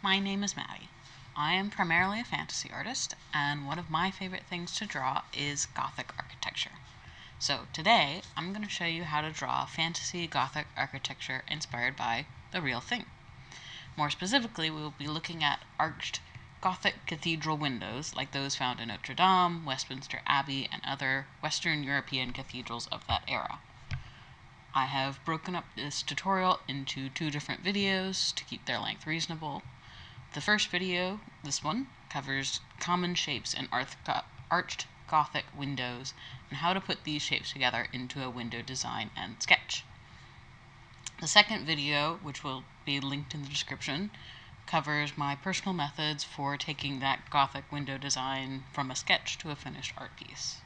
my name is Maddie. I am primarily a fantasy artist, and one of my favorite things to draw is Gothic architecture. So today, I'm going to show you how to draw fantasy Gothic architecture inspired by the real thing. More specifically, we will be looking at arched Gothic cathedral windows like those found in Notre Dame, Westminster Abbey, and other Western European cathedrals of that era. I have broken up this tutorial into two different videos to keep their length reasonable. The first video, this one, covers common shapes in arched Gothic windows and how to put these shapes together into a window design and sketch. The second video, which will be linked in the description, covers my personal methods for taking that Gothic window design from a sketch to a finished art piece.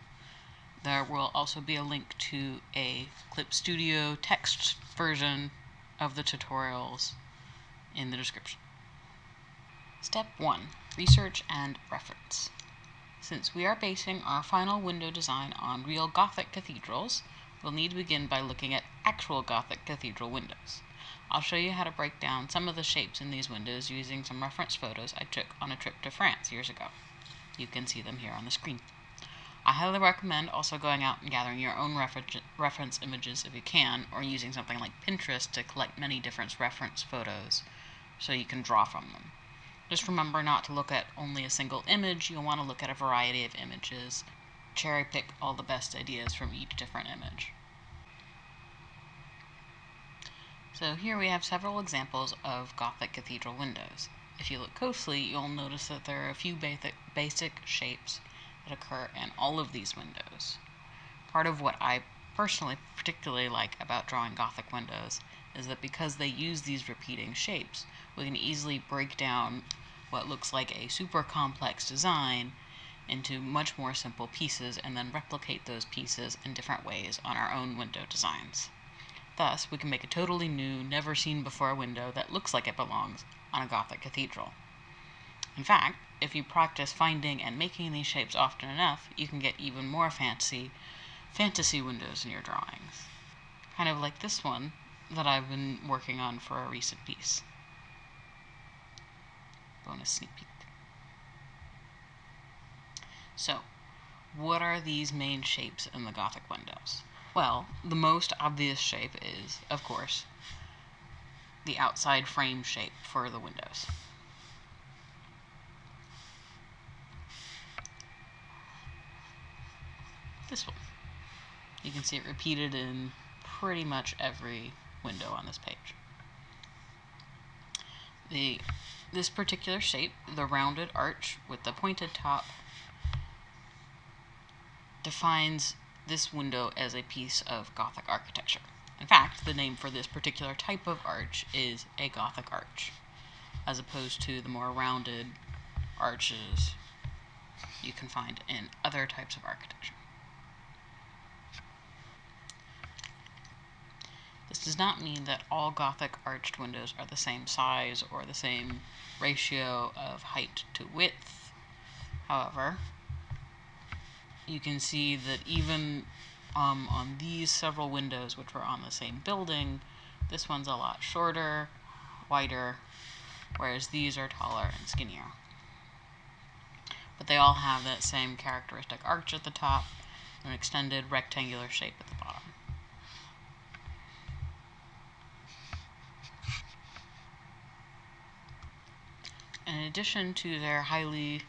There will also be a link to a Clip Studio text version of the tutorials in the description. Step 1. Research and reference. Since we are basing our final window design on real Gothic cathedrals, we'll need to begin by looking at actual Gothic cathedral windows. I'll show you how to break down some of the shapes in these windows using some reference photos I took on a trip to France years ago. You can see them here on the screen. I highly recommend also going out and gathering your own reference images if you can, or using something like Pinterest to collect many different reference photos so you can draw from them. Just remember not to look at only a single image. You'll want to look at a variety of images. Cherry pick all the best ideas from each different image. So here we have several examples of Gothic cathedral windows. If you look closely, you'll notice that there are a few basic shapes that occur in all of these windows. Part of what I personally particularly like about drawing Gothic windows is that because they use these repeating shapes, we can easily break down what looks like a super complex design into much more simple pieces and then replicate those pieces in different ways on our own window designs. Thus, we can make a totally new, never seen before window that looks like it belongs on a Gothic cathedral. In fact, if you practice finding and making these shapes often enough, you can get even more fantasy windows in your drawings. Kind of like this one that I've been working on for a recent piece. Bonus sneak peek. So, what are these main shapes in the Gothic windows? Well, the most obvious shape is, of course, the outside frame shape for the windows. This one. You can see it repeated in pretty much every window on this page. This particular shape, the rounded arch with the pointed top, defines this window as a piece of Gothic architecture. In fact, the name for this particular type of arch is a Gothic arch, as opposed to the more rounded arches you can find in other types of architecture. This does not mean that all Gothic arched windows are the same size or the same ratio of height to width. However, you can see that even on these several windows which were on the same building, this one's a lot shorter, wider, whereas these are taller and skinnier. But they all have that same characteristic arch at the top and an extended rectangular shape at the bottom. In addition to their highly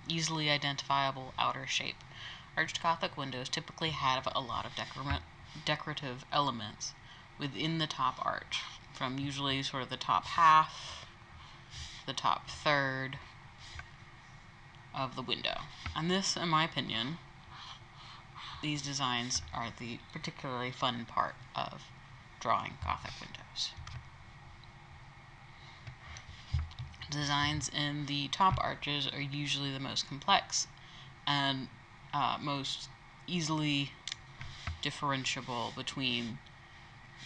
easily identifiable outer shape, arched Gothic windows typically have a lot of decorative elements within the top arch, from usually sort of the top half, the top third of the window. And this, in my opinion, these designs are the particularly fun part of drawing Gothic windows. Designs in the top arches are usually the most complex and most easily differentiable between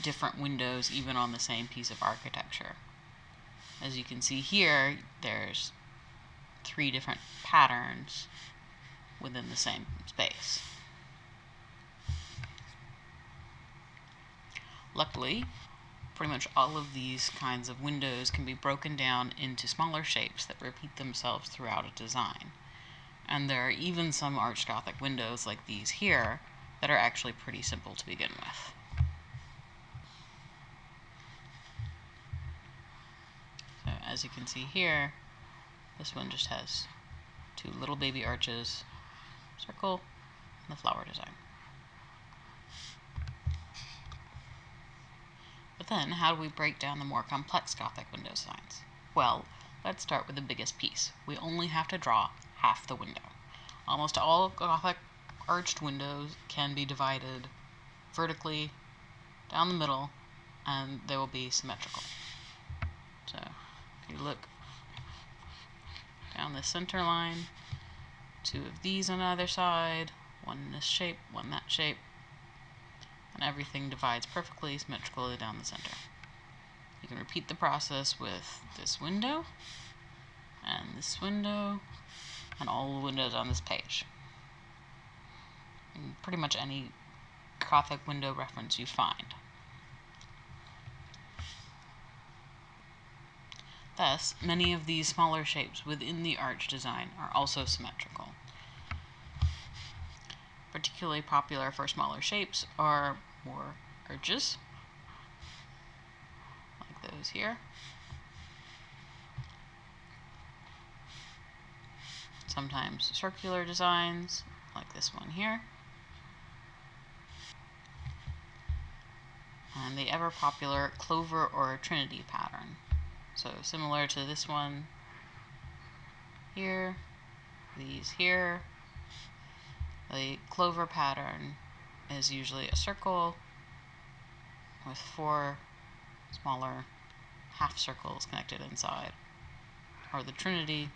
different windows even on the same piece of architecture. As you can see here, there's 3 different patterns within the same space. Luckily, pretty much all of these kinds of windows can be broken down into smaller shapes that repeat themselves throughout a design. And there are even some arched Gothic windows like these here that are actually pretty simple to begin with. So as you can see here, this one just has two little baby arches, circle, and the flower design. But then, how do we break down the more complex Gothic window designs? Well, let's start with the biggest piece. We only have to draw half the window. Almost all Gothic arched windows can be divided vertically down the middle, and they will be symmetrical. So, if you look down the center line, two of these on either side, one in this shape, one that shape, and everything divides perfectly symmetrically down the center. You can repeat the process with this window, and this window, and all the windows on this page. And pretty much any Gothic window reference you find. Thus, many of these smaller shapes within the arch design are also symmetrical. Particularly popular for smaller shapes are more arches, like those here. Sometimes circular designs, like this one here. And the ever popular clover or trinity pattern. So similar to this one here, these here. The clover pattern is usually a circle with 4 smaller half circles connected inside, or the trinity,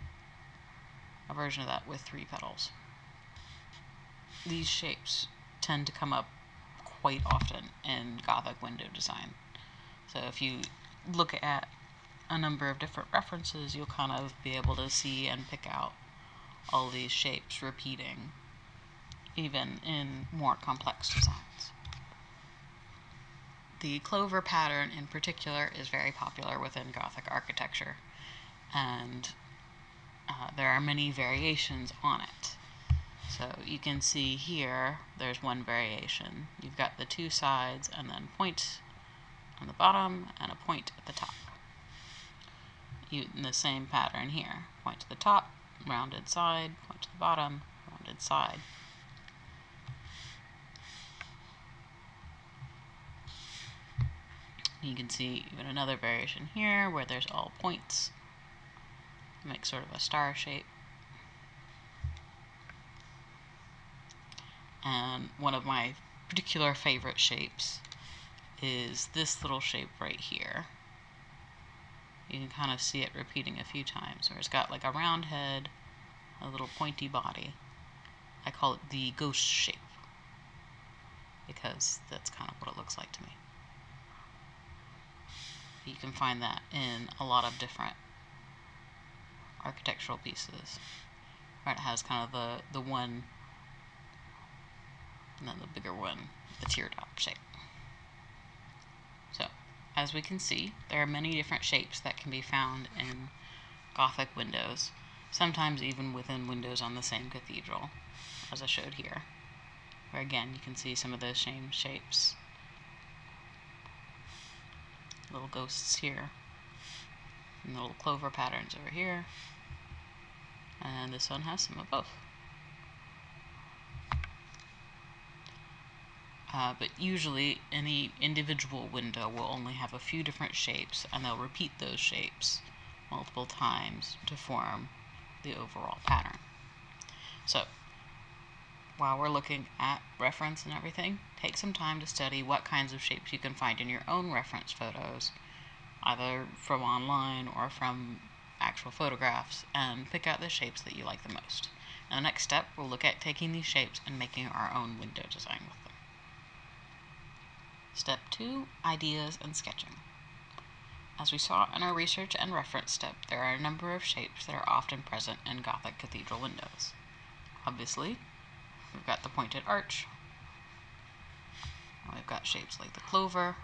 a version of that with 3 petals. These shapes tend to come up quite often in Gothic window design. So if you look at a number of different references, you'll kind of be able to see and pick out all these shapes repeating, even in more complex designs. The clover pattern in particular is very popular within Gothic architecture, and there are many variations on it. So you can see here, there's one variation. You've got the 2 sides and then point on the bottom and a point at the top. In the same pattern here, point to the top, rounded side, point to the bottom, rounded side. You can see even another variation here where there's all points. Make sort of a star shape. And one of my particular favorite shapes is this little shape right here. You can kind of see it repeating a few times, where it's got like a round head, a little pointy body. I call it the ghost shape, because that's kind of what it looks like to me. You can find that in a lot of different architectural pieces. Right, it has kind of the one, and then the bigger one, the teardrop shape. So, as we can see, there are many different shapes that can be found in Gothic windows, sometimes even within windows on the same cathedral, as I showed here, where again you can see some of those same shapes. Little ghosts here, and little clover patterns over here, and this one has some of both. But usually any individual window will only have a few different shapes, and they'll repeat those shapes multiple times to form the overall pattern. So, while we're looking at reference and everything, take some time to study what kinds of shapes you can find in your own reference photos, either from online or from actual photographs, and pick out the shapes that you like the most. In the next step, we'll look at taking these shapes and making our own window design with them. Step 2, ideas and sketching. As we saw in our research and reference step, there are a number of shapes that are often present in Gothic cathedral windows. Obviously, we've got the pointed arch, and we've got shapes like the clover,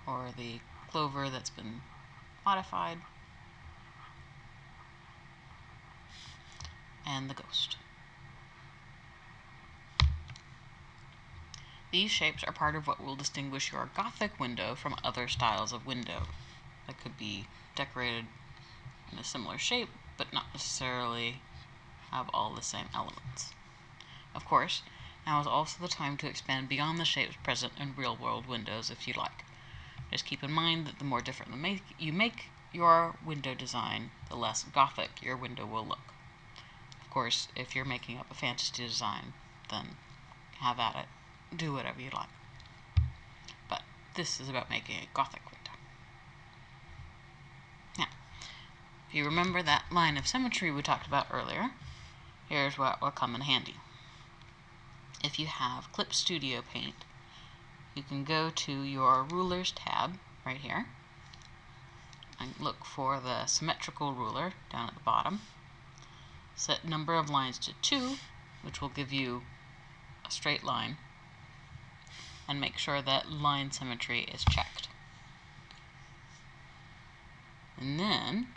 or the clover that's been modified, and the ghost. These shapes are part of what will distinguish your Gothic window from other styles of window that could be decorated in a similar shape, but not necessarily have all the same elements. Of course, now is also the time to expand beyond the shapes present in real-world windows if you like. Just keep in mind that the more different you make your window design, the less Gothic your window will look. Of course, if you're making up a fantasy design, then have at it. Do whatever you like. But this is about making a Gothic window. Now, if you remember that line of symmetry we talked about earlier, here's what will come in handy. If you have Clip Studio Paint, you can go to your Rulers tab right here and look for the symmetrical ruler down at the bottom. Set number of lines to 2, which will give you a straight line, and make sure that line symmetry is checked. And then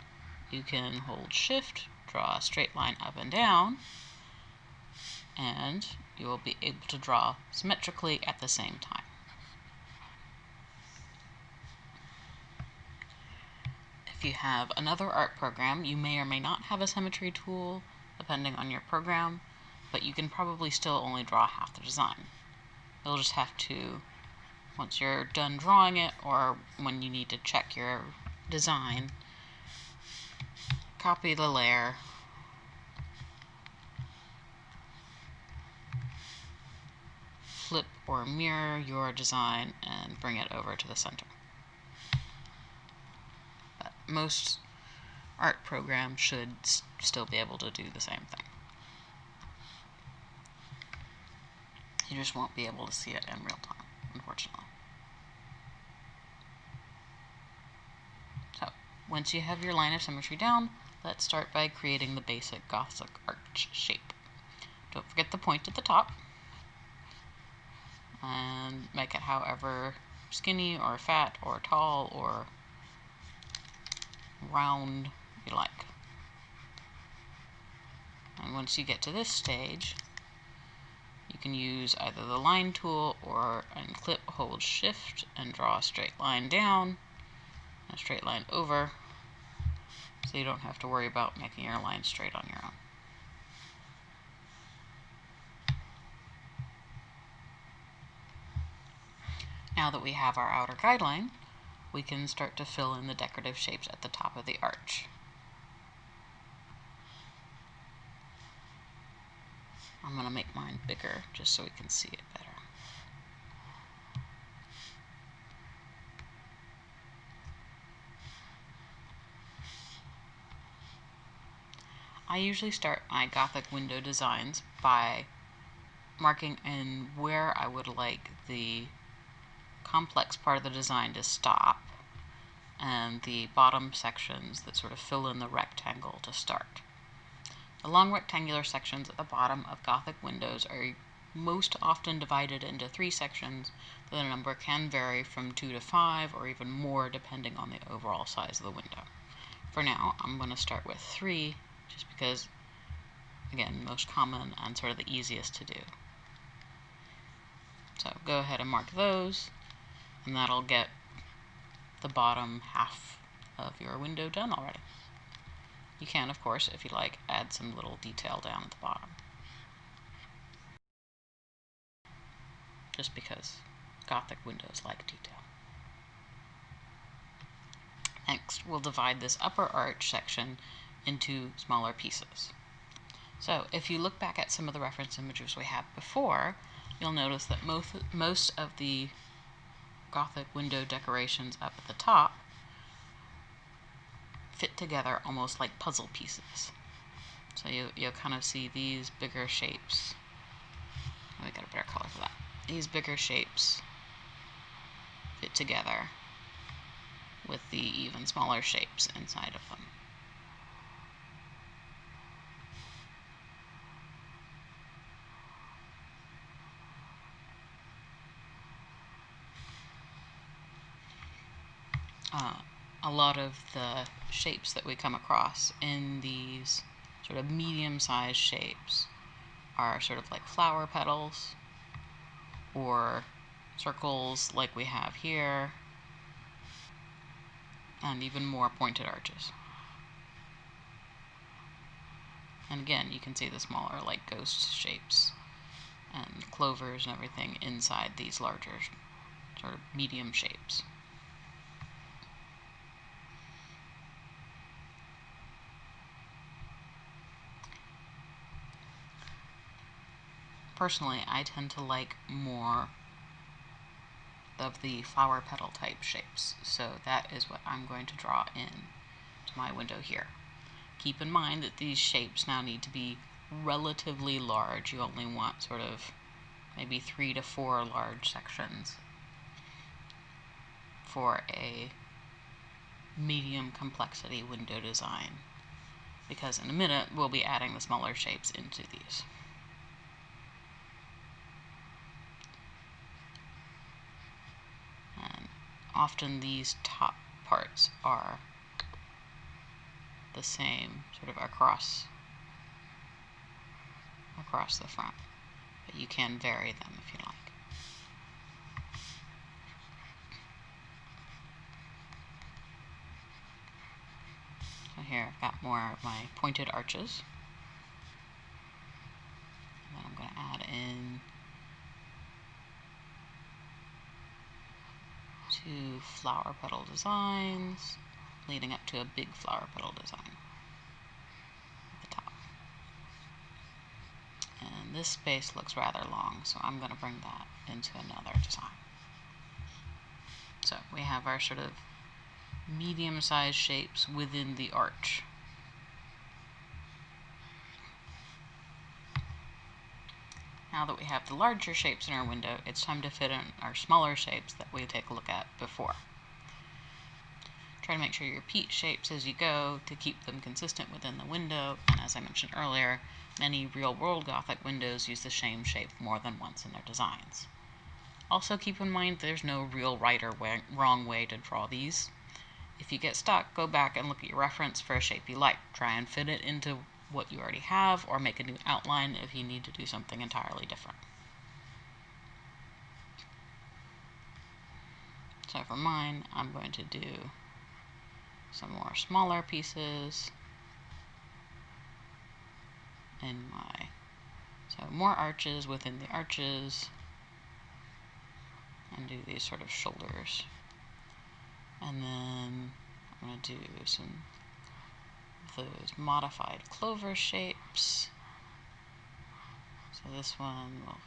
you can hold Shift, draw a straight line up and down, and you will be able to draw symmetrically at the same time. If you have another art program, you may or may not have a symmetry tool, depending on your program, but you can probably still only draw half the design. You'll just have to, once you're done drawing it, or when you need to check your design, copy the layer, flip or mirror your design, and bring it over to the center. But most art programs should still be able to do the same thing. You just won't be able to see it in real time, unfortunately. So, once you have your line of symmetry down, let's start by creating the basic Gothic arch shape. Don't forget the point at the top, and make it however skinny or fat or tall or round you like. And once you get to this stage, you can use either the line tool or unclip, hold Shift, and draw a straight line down, and a straight line over, so you don't have to worry about making your line straight on your own. Now that we have our outer guideline, we can start to fill in the decorative shapes at the top of the arch. I'm going to make mine bigger just so we can see it better. I usually start my Gothic window designs by marking in where I would like the complex part of the design to stop, and the bottom sections that sort of fill in the rectangle to start. The long rectangular sections at the bottom of Gothic windows are most often divided into 3 sections, though the number can vary from 2 to 5 or even more depending on the overall size of the window. For now, I'm going to start with 3, just because, again, most common and sort of the easiest to do. So go ahead and mark those, and that'll get the bottom half of your window done already. You can, of course, if you like, add some little detail down at the bottom, just because Gothic windows like detail. Next, we'll divide this upper arch section into smaller pieces. So if you look back at some of the reference images we had before, you'll notice that most of the Gothic window decorations up at the top fit together almost like puzzle pieces. So you'll kind of see these bigger shapes. Let me get a better color for that. These bigger shapes fit together with the even smaller shapes inside of them. a lot of the shapes that we come across in these sort of medium-sized shapes are sort of like flower petals or circles like we have here, and even more pointed arches. And again, you can see the smaller like ghost shapes and clovers and everything inside these larger sort of medium shapes. Personally, I tend to like more of the flower petal type shapes, so that is what I'm going to draw in to my window here. Keep in mind that these shapes now need to be relatively large. You only want sort of maybe 3 to 4 large sections for a medium complexity window design, because in a minute we'll be adding the smaller shapes into these. And often these top parts are the same sort of across the front, but you can vary them if you like. So here I've got more of my pointed arches, and then I'm going to add in 2 flower petal designs leading up to a big flower petal design at the top. And this space looks rather long, so I'm going to bring that into another design. So we have our sort of medium-sized shapes within the arch. Now that we have the larger shapes in our window, it's time to fit in our smaller shapes that we take a look at before. Try to make sure you repeat shapes as you go to keep them consistent within the window, and as I mentioned earlier, many real-world Gothic windows use the same shape more than once in their designs. Also keep in mind there's no real right or wrong way to draw these. If you get stuck, go back and look at your reference for a shape you like. Try and fit it into what you already have, or make a new outline if you need to do something entirely different. So for mine, I'm going to do some more smaller pieces in so more arches within the arches, and do these sort of shoulders. And then I'm going to do some of those modified clover shapes. So this one will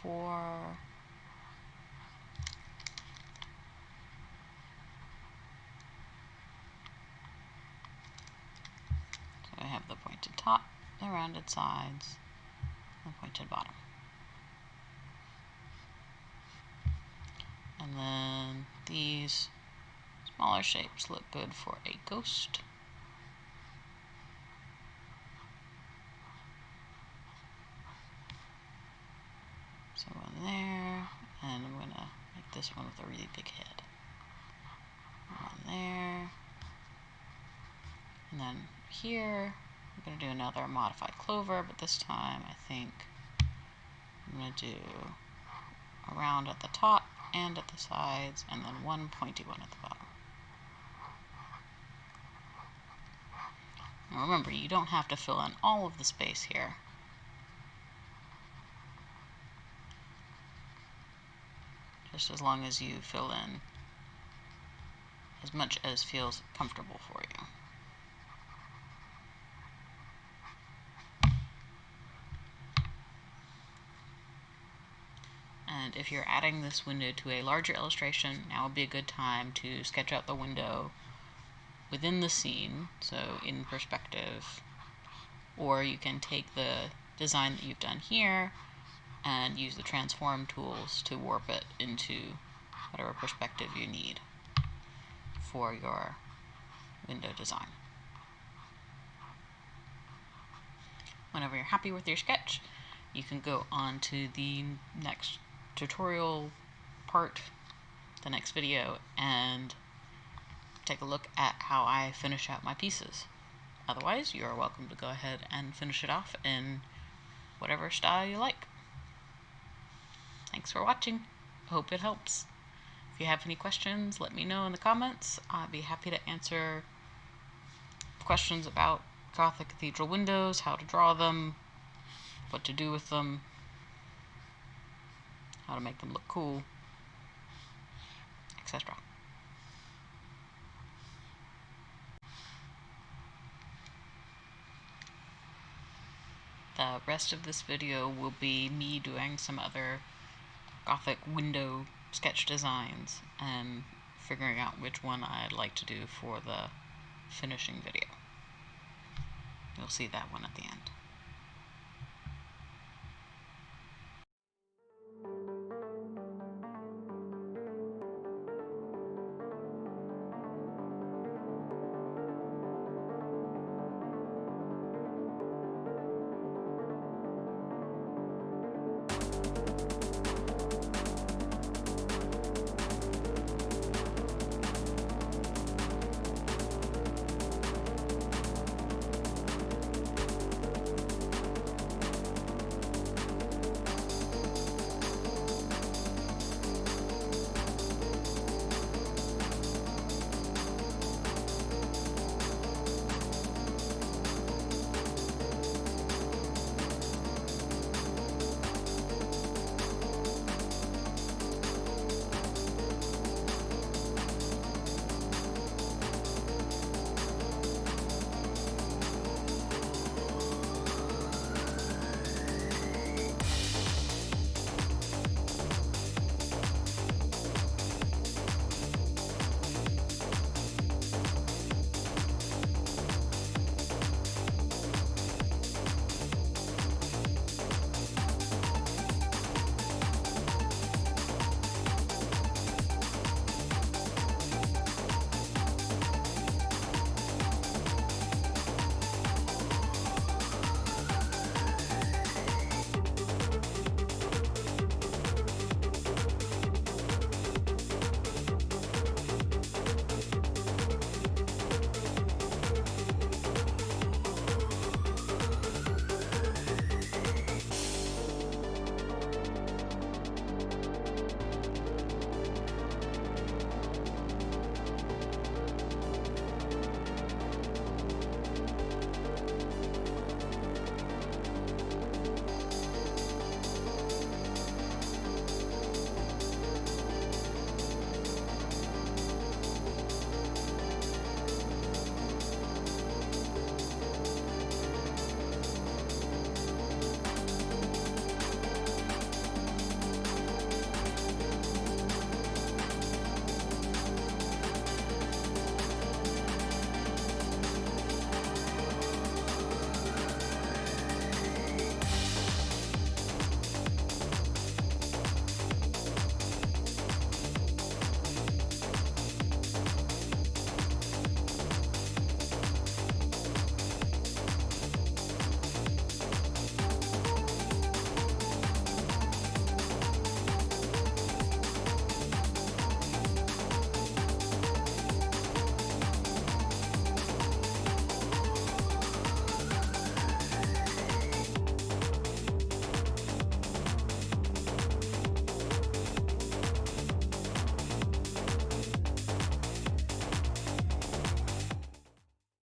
4. So I have the pointed top, the rounded sides, and the pointed bottom. And then these smaller shapes look good for a ghost. So one there, and I'm going to make this one with a really big head. One there. And then here, I'm going to do another modified clover, but this time I think I'm going to do a round at the top and at the sides, and then one pointy one at the bottom. Now remember, you don't have to fill in all of the space here. Just as long as you fill in as much as feels comfortable for you. And if you're adding this window to a larger illustration, now would be a good time to sketch out the window within the scene, so in perspective, or you can take the design that you've done here and use the transform tools to warp it into whatever perspective you need for your window design. Whenever you're happy with your sketch, you can go on to the next tutorial part, the next video, and take a look at how I finish out my pieces. Otherwise, you are welcome to go ahead and finish it off in whatever style you like. Thanks for watching. I hope it helps. If you have any questions, let me know in the comments. I'd be happy to answer questions about Gothic Cathedral windows, how to draw them, what to do with them, how to make them look cool, etc. The rest of this video will be me doing some other Gothic window sketch designs and figuring out which one I'd like to do for the finishing video. You'll see that one at the end.